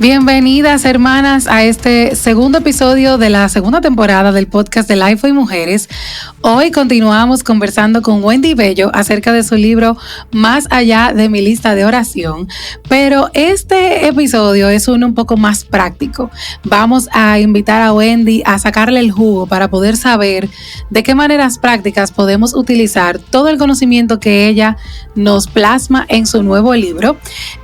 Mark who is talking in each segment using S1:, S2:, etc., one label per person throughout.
S1: Bienvenidas, hermanas, a este segundo episodio de la segunda temporada del podcast de Life y Mujeres. Hoy continuamos conversando con Wendy Bello acerca de su libro Más allá de mi lista de oración, pero este episodio es uno un poco más práctico. Vamos a invitar a Wendy a sacarle el jugo para poder saber de qué maneras prácticas podemos utilizar todo el conocimiento que ella nos plasma en su nuevo libro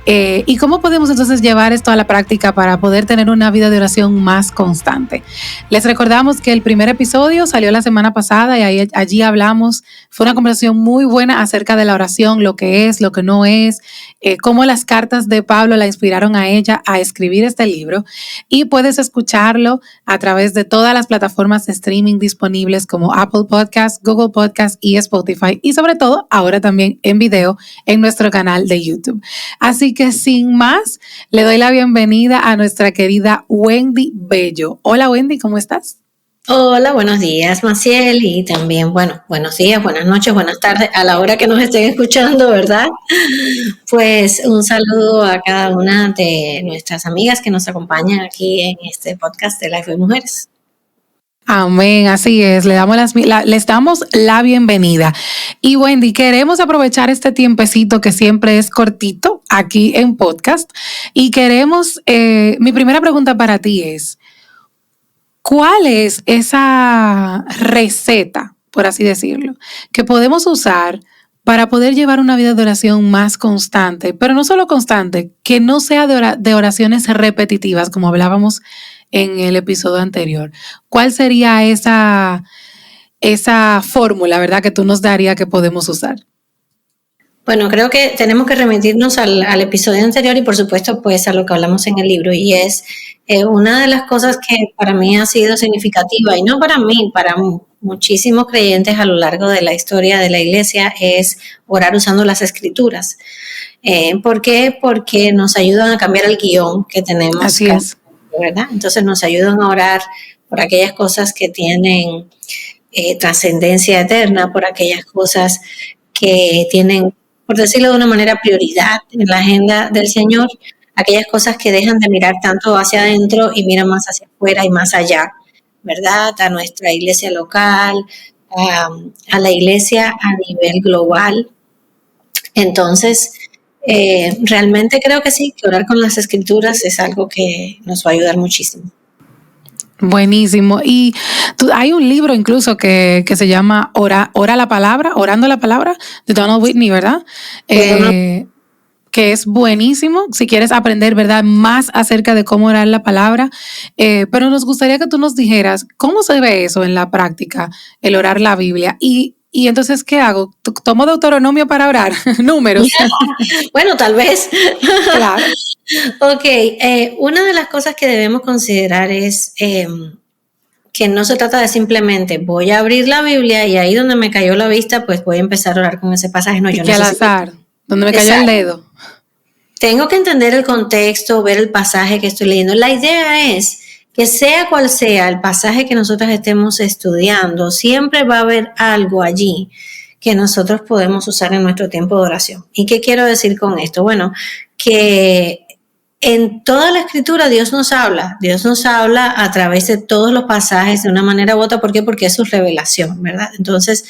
S1: y cómo podemos entonces llevar esto a la práctica para poder tener una vida de oración más constante. Les recordamos que el primer episodio salió la semana pasada y allí hablamos, fue una conversación muy buena acerca de la oración, lo que es, lo que no es, cómo las cartas de Pablo la inspiraron a ella a escribir este libro, y puedes escucharlo a través de todas las plataformas de streaming disponibles como Apple Podcasts, Google Podcasts y Spotify, y sobre todo ahora también en video en nuestro canal de YouTube. Así que sin más, le doy la bienvenida a nuestra querida Wendy Bello. Hola Wendy, ¿cómo estás?
S2: Hola, buenos días, Maciel, y también, buenos días, buenas noches, buenas tardes, a la hora que nos estén escuchando, ¿verdad? Pues un saludo a cada una de nuestras amigas que nos acompañan aquí en este podcast de Life y Mujeres.
S1: Amén, así es, les damos la bienvenida. Y Wendy, queremos aprovechar este tiempecito que siempre es cortito aquí en podcast y queremos, mi primera pregunta para ti es, ¿cuál es esa receta, por así decirlo, que podemos usar para poder llevar una vida de oración más constante? Pero no solo constante, que no sea de oraciones repetitivas, como hablábamos en el episodio anterior. ¿Cuál sería esa fórmula, verdad, que tú nos darías que podemos usar?
S2: Bueno, creo que tenemos que remitirnos al episodio anterior y por supuesto pues a lo que hablamos en el libro, y es una de las cosas que para mí ha sido significativa, y no para mí, para muchísimos creyentes a lo largo de la historia de la iglesia, es orar usando las escrituras. ¿Por qué? Porque nos ayudan a cambiar el guión que tenemos.
S1: Así es.
S2: ¿Verdad? Entonces nos ayudan a orar por aquellas cosas que tienen trascendencia eterna, por aquellas cosas que tienen, por decirlo de una manera, prioridad en la agenda del Señor, aquellas cosas que dejan de mirar tanto hacia adentro y miran más hacia afuera y más allá, ¿verdad? A nuestra iglesia local, a la iglesia a nivel global. Entonces, realmente creo que sí, que orar con las escrituras es algo que nos va a ayudar muchísimo.
S1: Buenísimo. Y hay un libro incluso que se llama Orando la Palabra, de Donald Whitney, ¿verdad? Que es buenísimo si quieres aprender, ¿verdad?, más acerca de cómo orar la palabra. Pero nos gustaría que tú nos dijeras cómo se ve eso en la práctica, el orar la Biblia. Y entonces, ¿qué hago? ¿Tomo Deuteronomio para orar? Números.
S2: Bueno, tal vez.
S1: Claro.
S2: Ok, una de las cosas que debemos considerar es que no se trata de simplemente voy a abrir la Biblia y ahí donde me cayó la vista, pues voy a empezar a orar con ese pasaje. No, yo
S1: que al azar, donde me cayó el dedo.
S2: Tengo que entender el contexto, ver el pasaje que estoy leyendo. La idea es que sea cual sea el pasaje que nosotros estemos estudiando, siempre va a haber algo allí que nosotros podemos usar en nuestro tiempo de oración. ¿Y qué quiero decir con esto? Bueno, que en toda la escritura Dios nos habla a través de todos los pasajes de una manera u otra. ¿Por qué? Porque es su revelación, ¿verdad? Entonces,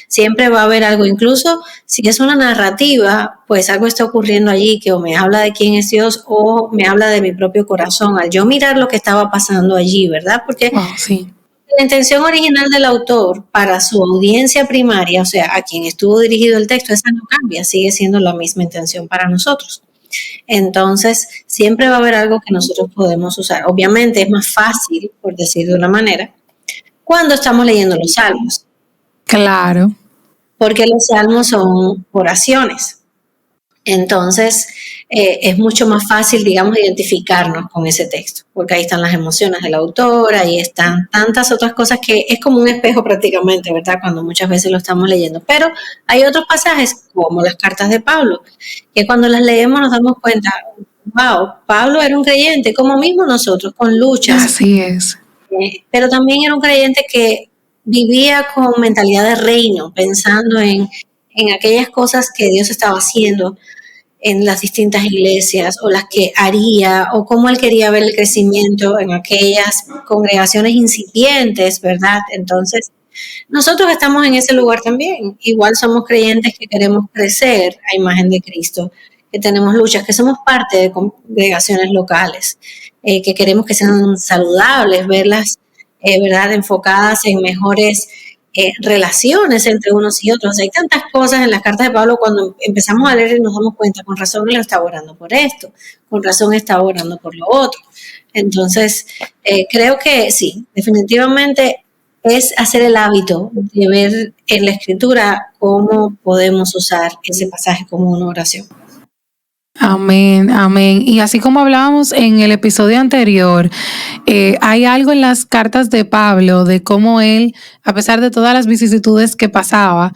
S2: siempre va a haber algo, incluso si es una narrativa, pues algo está ocurriendo allí que o me habla de quién es Dios o me habla de mi propio corazón, al yo mirar lo que estaba pasando allí, ¿verdad? Porque
S1: sí.
S2: La intención original del autor para su audiencia primaria, o sea, a quien estuvo dirigido el texto, esa no cambia, sigue siendo la misma intención para nosotros. Entonces, siempre va a haber algo que nosotros podemos usar. Obviamente es más fácil, por decir de una manera, cuando estamos leyendo los salmos.
S1: Claro.
S2: Porque los salmos son oraciones. Entonces, es mucho más fácil, digamos, identificarnos con ese texto, porque ahí están las emociones del autor, ahí están tantas otras cosas que es como un espejo prácticamente, ¿verdad?, cuando muchas veces lo estamos leyendo. Pero hay otros pasajes, como las cartas de Pablo, que cuando las leemos nos damos cuenta, wow, Pablo era un creyente, como mismo nosotros, con luchas.
S1: Así es.
S2: Pero también era un creyente que vivía con mentalidad de reino, pensando en aquellas cosas que Dios estaba haciendo. en las distintas iglesias, o las que haría, o cómo él quería ver el crecimiento en aquellas congregaciones incipientes, ¿verdad? Entonces, nosotros estamos en ese lugar también. Igual somos creyentes que queremos crecer a imagen de Cristo, que tenemos luchas, que somos parte de congregaciones locales, que queremos que sean saludables, verlas, ¿verdad?, enfocadas en mejores relaciones entre unos y otros. Hay tantas cosas en las cartas de Pablo cuando empezamos a leer y nos damos cuenta, con razón él está orando por esto, con razón está orando por lo otro. Entonces, creo que sí, definitivamente es hacer el hábito de ver en la escritura cómo podemos usar ese pasaje como una oración.
S1: Amén, amén. Y así como hablábamos en el episodio anterior, hay algo en las cartas de Pablo de cómo él, a pesar de todas las vicisitudes que pasaba,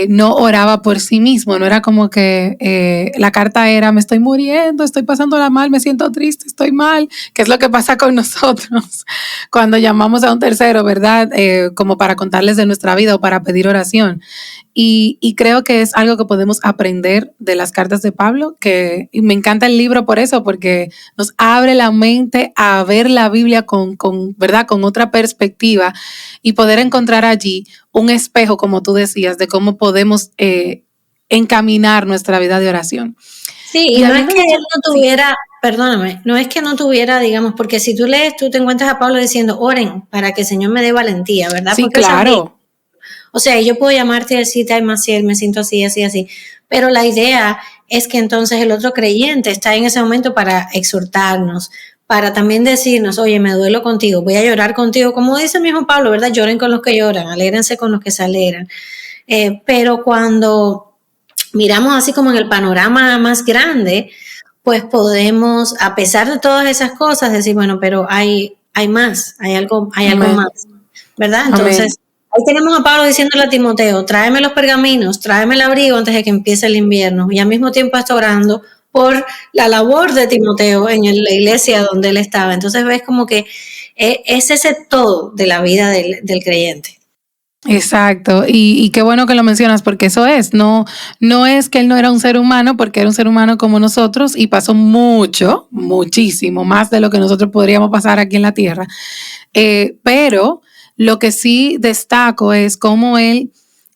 S1: no oraba por sí mismo. No era como que la carta era: me estoy muriendo, estoy pasándola mal, me siento triste, estoy mal, que es lo que pasa con nosotros cuando llamamos a un tercero, ¿verdad? Como para contarles de nuestra vida o para pedir oración. Y creo que es algo que podemos aprender de las cartas de Pablo, y me encanta el libro por eso, porque nos abre la mente a ver la Biblia ¿verdad?, con otra perspectiva, y poder encontrar allí un espejo, como tú decías, de cómo podemos encaminar nuestra vida de oración.
S2: Sí, y no es que él no tuviera, perdóname, no es que no tuviera, digamos, porque si tú lees, tú te encuentras a Pablo diciendo: oren para que el Señor me dé valentía, ¿verdad?
S1: Sí,
S2: porque
S1: claro.
S2: O sea, yo puedo llamarte y decirte: ay, Maciel, me siento así, así, así. Pero la idea es que entonces el otro creyente está en ese momento para exhortarnos, para también decirnos: oye, me duelo contigo, voy a llorar contigo. Como dice el mismo Pablo, ¿verdad? Lloren con los que lloran, alégrense con los que se alegran. Pero cuando miramos así como en el panorama más grande, pues podemos, a pesar de todas esas cosas, decir: bueno, pero hay más, hay algo más, ¿verdad? Entonces, ahí tenemos a Pablo diciéndole a Timoteo: tráeme los pergaminos, tráeme el abrigo antes de que empiece el invierno. Y al mismo tiempo está orando por la labor de Timoteo en la iglesia donde él estaba. Entonces ves como que es ese todo de la vida del creyente.
S1: Exacto, y qué bueno que lo mencionas, porque eso no es que él no era un ser humano, porque era un ser humano como nosotros y pasó muchísimo más de lo que nosotros podríamos pasar aquí en la tierra, pero lo que sí destaco es cómo él,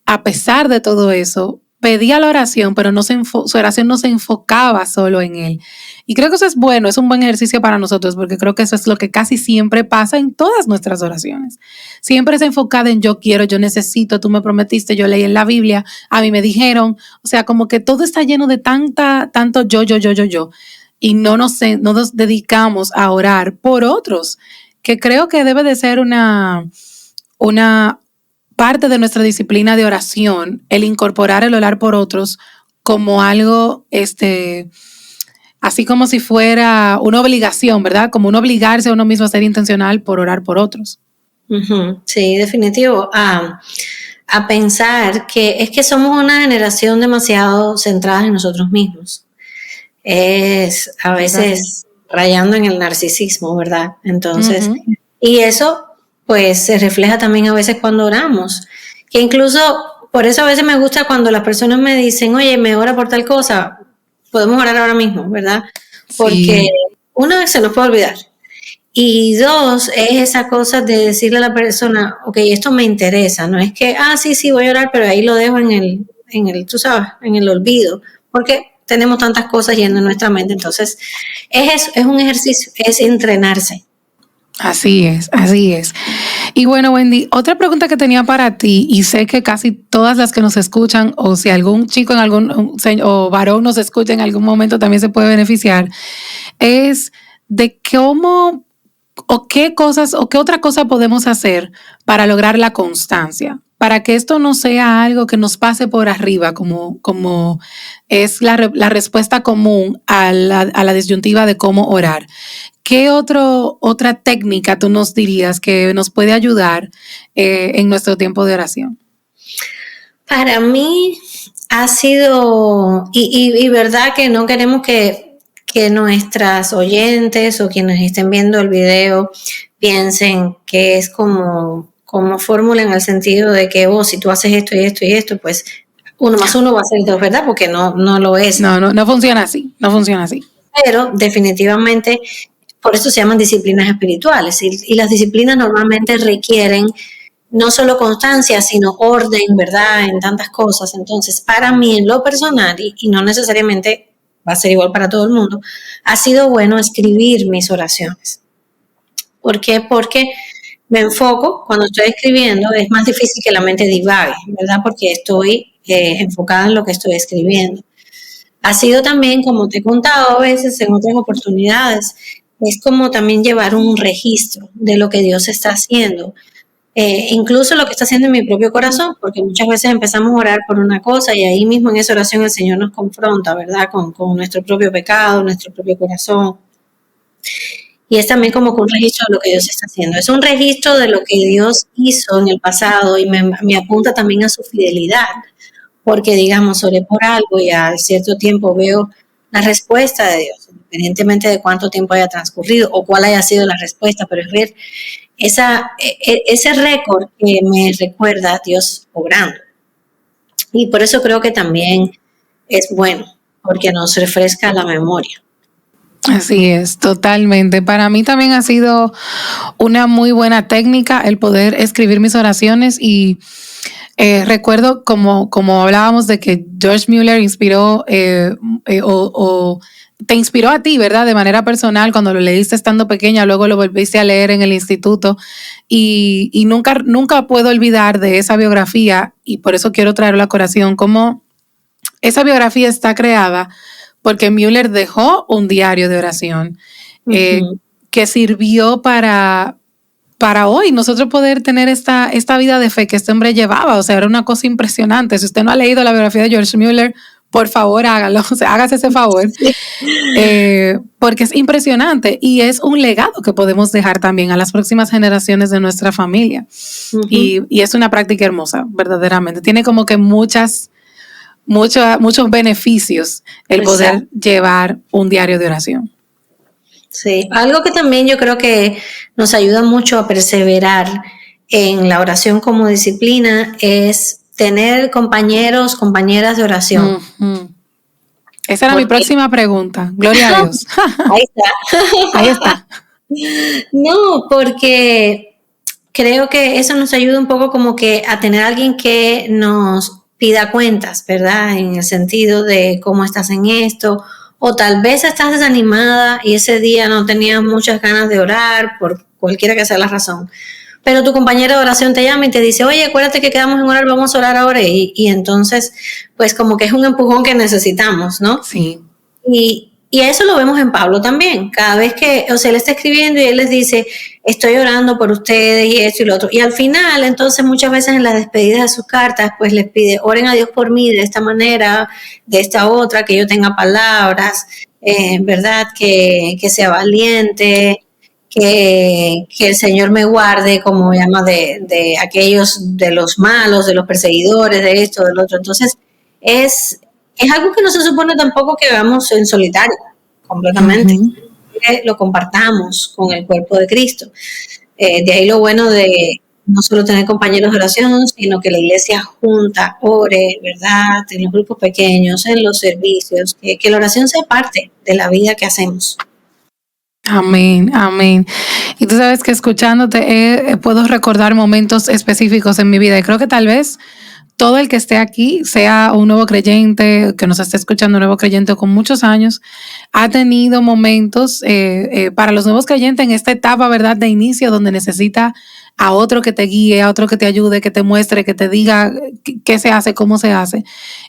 S1: a pesar de todo eso, pedía la oración, pero su oración no se enfocaba solo en él. Y creo que eso es bueno, es un buen ejercicio para nosotros, porque creo que eso es lo que casi siempre pasa en todas nuestras oraciones. Siempre es enfocada en yo quiero, yo necesito, tú me prometiste, yo leí en la Biblia, a mí me dijeron. O sea, como que todo está lleno de tanto yo. Y no nos dedicamos a orar por otros, que creo que debe de ser una parte de nuestra disciplina de oración, el incorporar el orar por otros como algo, así como si fuera una obligación, ¿verdad? Como un obligarse a uno mismo a ser intencional por orar por otros.
S2: Uh-huh. Sí, definitivo. A pensar que es que somos una generación demasiado centrada en nosotros mismos. Es a veces rayando en el narcisismo, ¿verdad? Entonces, y eso pues se refleja también a veces cuando oramos, que incluso por eso a veces me gusta cuando las personas me dicen: oye, me ora por tal cosa, podemos orar ahora mismo, ¿verdad? Porque una vez se nos puede olvidar, y dos, es esa cosa de decirle a la persona: ok, esto me interesa, no es que, sí, voy a orar, pero ahí lo dejo en el, tú sabes, en el olvido, porque tenemos tantas cosas yendo en nuestra mente. Entonces, es un ejercicio, es entrenarse.
S1: Así es. Y bueno, Wendy, otra pregunta que tenía para ti, y sé que casi todas las que nos escuchan, o si algún chico o varón nos escucha en algún momento también se puede beneficiar, es de cómo o qué otra cosa podemos hacer para lograr la constancia, para que esto no sea algo que nos pase por arriba, como es la respuesta común a la disyuntiva de cómo orar. ¿Qué otra técnica tú nos dirías que nos puede ayudar en nuestro tiempo de oración?
S2: Para mí ha sido, y verdad que no queremos que nuestras oyentes o quienes estén viendo el video piensen que es como fórmula en el sentido de que si tú haces esto y esto y esto, pues 1 más 1 va a ser 2, ¿verdad? Porque no lo es.
S1: No funciona así, no funciona así.
S2: Pero definitivamente, por eso se llaman disciplinas espirituales. Y las disciplinas normalmente requieren no solo constancia, sino orden, ¿verdad? En tantas cosas. Entonces, para mí, en lo personal, y no necesariamente va a ser igual para todo el mundo, ha sido bueno escribir mis oraciones. ¿Por qué? Porque me enfoco, cuando estoy escribiendo, es más difícil que la mente divague, ¿verdad? Porque estoy enfocada en lo que estoy escribiendo. Ha sido también, como te he contado a veces en otras oportunidades, es como también llevar un registro de lo que Dios está haciendo. Incluso lo que está haciendo en mi propio corazón, porque muchas veces empezamos a orar por una cosa y ahí mismo en esa oración el Señor nos confronta, ¿verdad? Con nuestro propio pecado, nuestro propio corazón. Y es también como que un registro de lo que Dios está haciendo. Es un registro de lo que Dios hizo en el pasado y me apunta también a su fidelidad. Porque, digamos, oré por algo y a cierto tiempo veo la respuesta de Dios, independientemente de cuánto tiempo haya transcurrido o cuál haya sido la respuesta, pero es ver ese récord que me recuerda a Dios obrando. Y por eso creo que también es bueno, porque nos refresca la memoria.
S1: Así es, totalmente. Para mí también ha sido una muy buena técnica el poder escribir mis oraciones y recuerdo como hablábamos de que George Mueller inspiró o te inspiró a ti, ¿verdad? De manera personal cuando lo leíste estando pequeña, luego lo volviste a leer en el instituto y nunca puedo olvidar de esa biografía y por eso quiero traerlo a colación, cómo esa biografía está creada porque Mueller dejó un diario de oración que sirvió para hoy nosotros poder tener esta vida de fe que este hombre llevaba. O sea, era una cosa impresionante. Si usted no ha leído la biografía de George Mueller, por favor, hágalo. O sea, hágase ese favor. Sí. Porque es impresionante y es un legado que podemos dejar también a las próximas generaciones de nuestra familia. Y es una práctica hermosa, verdaderamente. Tiene como que muchos beneficios el poder llevar un diario de oración.
S2: Sí, algo que también yo creo que nos ayuda mucho a perseverar en la oración como disciplina es tener compañeras de oración.
S1: Esa era mi próxima pregunta. Gloria a Dios.
S2: Ahí está.
S1: Ahí está.
S2: No, porque creo que eso nos ayuda un poco como que a tener a alguien que nos pida cuentas, ¿verdad? En el sentido de cómo estás en esto, o tal vez estás desanimada y ese día no tenías muchas ganas de orar, por cualquiera que sea la razón. Pero tu compañero de oración te llama y te dice, oye, acuérdate que quedamos en orar, vamos a orar ahora. Y entonces, pues como que es un empujón que necesitamos, ¿no?
S1: Sí.
S2: Y eso lo vemos en Pablo también. Cada vez que, o sea, él está escribiendo y él les dice, estoy orando por ustedes y esto y lo otro. Y al final, entonces, muchas veces en las despedidas de sus cartas, pues les pide, oren a Dios por mí de esta manera, de esta otra, que yo tenga palabras, ¿verdad? Que sea valiente, que el Señor me guarde, como llama, de aquellos, de los malos, de los perseguidores, de esto, del otro. Entonces, es algo que no se supone tampoco que hagamos en solitario, completamente. Que lo compartamos con el cuerpo de Cristo. De ahí lo bueno de no solo tener compañeros de oración, sino que la iglesia junta, ore, ¿verdad? En los grupos pequeños, en los servicios, que la oración sea parte de la vida que hacemos.
S1: Amén, amén. Y tú sabes que escuchándote puedo recordar momentos específicos en mi vida y creo que tal vez todo el que esté aquí, sea un nuevo creyente, que nos esté escuchando, un nuevo creyente con muchos años, ha tenido momentos para los nuevos creyentes en esta etapa, ¿verdad?, de inicio, donde necesita a otro que te guíe, a otro que te ayude, que te muestre, que te diga qué se hace, cómo se hace.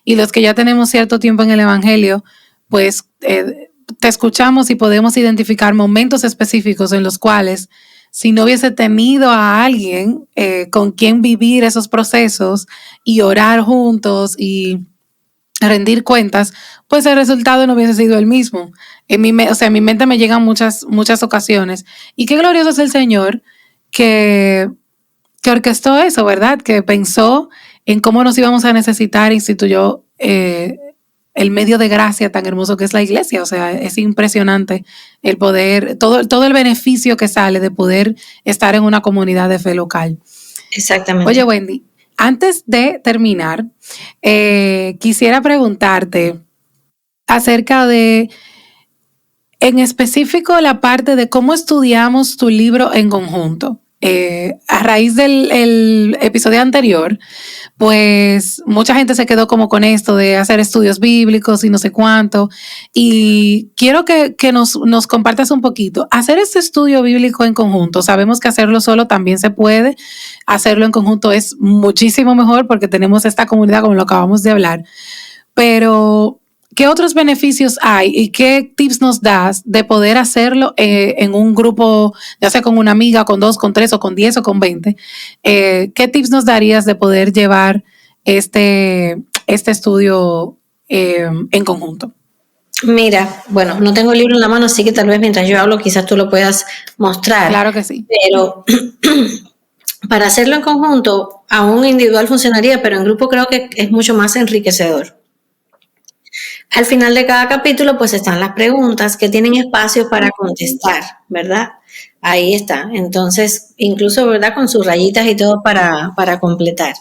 S1: Y los que ya tenemos cierto tiempo en el Evangelio, pues te escuchamos y podemos identificar momentos específicos en los cuales si no hubiese tenido a alguien con quien vivir esos procesos y orar juntos y rendir cuentas, pues el resultado no hubiese sido el mismo. En mi mente me llegan muchas ocasiones. Y qué glorioso es el Señor que orquestó eso, ¿verdad? Que pensó en cómo nos íbamos a necesitar, instituyó el medio de gracia tan hermoso que es la iglesia. O sea, es impresionante el poder, todo el beneficio que sale de poder estar en una comunidad de fe local.
S2: Exactamente.
S1: Oye, Wendy, Antes de terminar, quisiera preguntarte acerca de, en específico, la parte de cómo estudiamos tu libro en conjunto. A raíz del episodio anterior, pues mucha gente se quedó como con esto de hacer estudios bíblicos y no sé cuánto. Y quiero que nos compartas un poquito. Hacer este estudio bíblico en conjunto, sabemos que hacerlo solo también se puede. Hacerlo en conjunto es muchísimo mejor porque tenemos esta comunidad como lo acabamos de hablar. Pero ¿qué otros beneficios hay y qué tips nos das de poder hacerlo en un grupo, ya sea con una amiga, con 2, con 3 o con 10 o con 20? ¿Qué tips nos darías de poder llevar este estudio en conjunto?
S2: Mira, bueno, no tengo el libro en la mano, así que tal vez mientras yo hablo quizás tú lo puedas mostrar.
S1: Claro que sí.
S2: Pero para hacerlo en conjunto, aún individual funcionaría, pero en grupo creo que es mucho más enriquecedor. Al final de cada capítulo, pues están las preguntas que tienen espacio para contestar, ¿verdad? Ahí está. Entonces, incluso, ¿verdad? Con sus rayitas y todo para completar.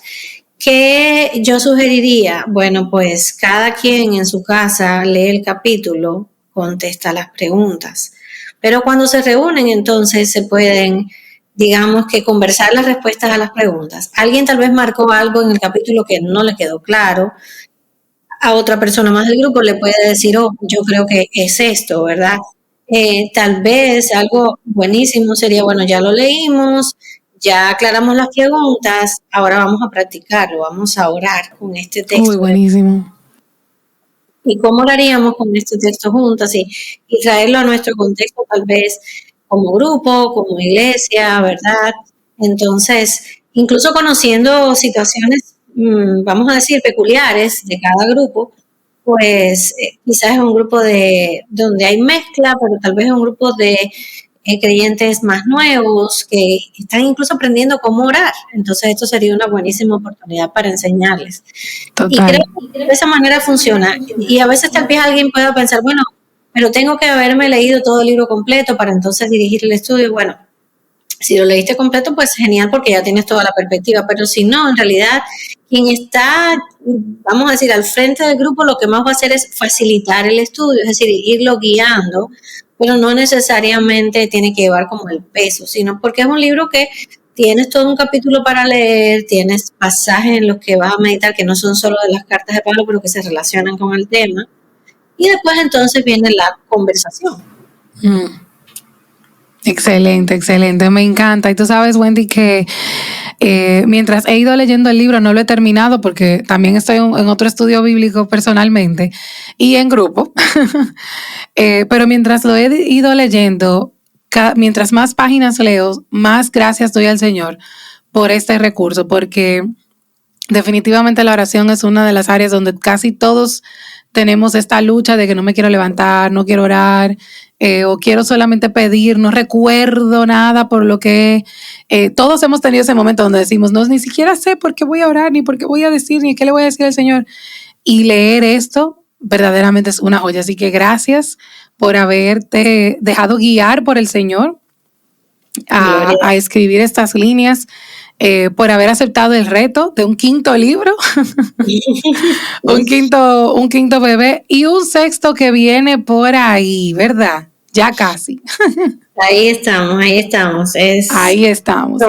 S2: ¿Qué yo sugeriría? Bueno, pues cada quien en su casa lee el capítulo, contesta las preguntas. Pero cuando se reúnen, entonces se pueden, digamos que conversar las respuestas a las preguntas. Alguien tal vez marcó algo en el capítulo que no le quedó claro. A otra persona más del grupo le puede decir, oh, yo creo que es esto, ¿verdad? Tal vez algo buenísimo sería, bueno, ya lo leímos, ya aclaramos las preguntas, ahora vamos a practicarlo, vamos a orar con este texto.
S1: Muy buenísimo.
S2: ¿Y cómo oraríamos con este texto juntas? Y traerlo a nuestro contexto tal vez como grupo, como iglesia, ¿verdad? Entonces, incluso conociendo situaciones, vamos a decir, peculiares de cada grupo, pues quizás es un grupo donde hay mezcla, pero tal vez es un grupo de creyentes más nuevos que están incluso aprendiendo cómo orar. Entonces esto sería una buenísima oportunidad para enseñarles. Total. Y creo que de esa manera funciona. Y a veces tal vez alguien pueda pensar, bueno, pero tengo que haberme leído todo el libro completo para entonces dirigir el estudio. Bueno, si lo leíste completo, pues genial porque ya tienes toda la perspectiva, pero si no, en realidad quien está, vamos a decir, al frente del grupo, lo que más va a hacer es facilitar el estudio, es decir, irlo guiando, pero no necesariamente tiene que llevar como el peso, sino porque es un libro que tienes todo un capítulo para leer, tienes pasajes en los que vas a meditar que no son solo de las cartas de Pablo, pero que se relacionan con el tema, y después entonces viene la conversación.
S1: Excelente, excelente, me encanta. Y tú sabes, Wendy, que mientras he ido leyendo el libro, no lo he terminado porque también estoy en otro estudio bíblico personalmente y en grupo, pero mientras lo he ido leyendo, mientras más páginas leo, más gracias doy al Señor por este recurso, porque definitivamente la oración es una de las áreas donde casi todos tenemos esta lucha de que no me quiero levantar, no quiero orar, o quiero solamente pedir, no recuerdo nada por lo que todos hemos tenido ese momento donde decimos, no, ni siquiera sé por qué voy a orar, ni por qué voy a decir, ni qué le voy a decir al Señor. Y leer esto verdaderamente es una joya. Así que gracias por haberte dejado guiar por el Señor a escribir estas líneas. Por haber aceptado el reto de un quinto libro, un quinto bebé y un sexto que viene por ahí, ¿verdad? Ya casi.
S2: Ahí estamos.
S1: Ahí estamos.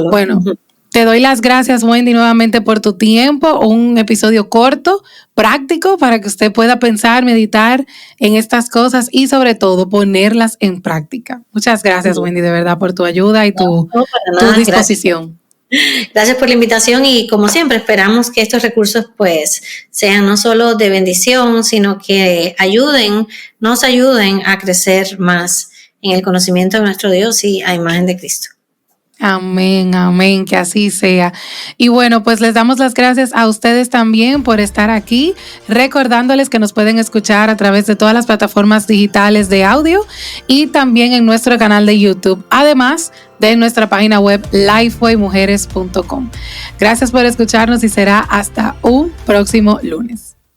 S1: Bueno, te doy las gracias, Wendy, nuevamente por tu tiempo. Un episodio corto, práctico, para que usted pueda pensar, meditar en estas cosas y sobre todo ponerlas en práctica. Muchas gracias, Wendy, de verdad, por tu ayuda y tu disposición.
S2: Gracias. Gracias por la invitación y como siempre esperamos que estos recursos pues sean no solo de bendición, sino que nos ayuden a crecer más en el conocimiento de nuestro Dios y a imagen de Cristo.
S1: Amén, amén, que así sea. Y bueno, pues les damos las gracias a ustedes también por estar aquí, recordándoles que nos pueden escuchar a través de todas las plataformas digitales de audio y también en nuestro canal de YouTube, además de nuestra página web lifewaymujeres.com. Gracias por escucharnos y será hasta un próximo lunes.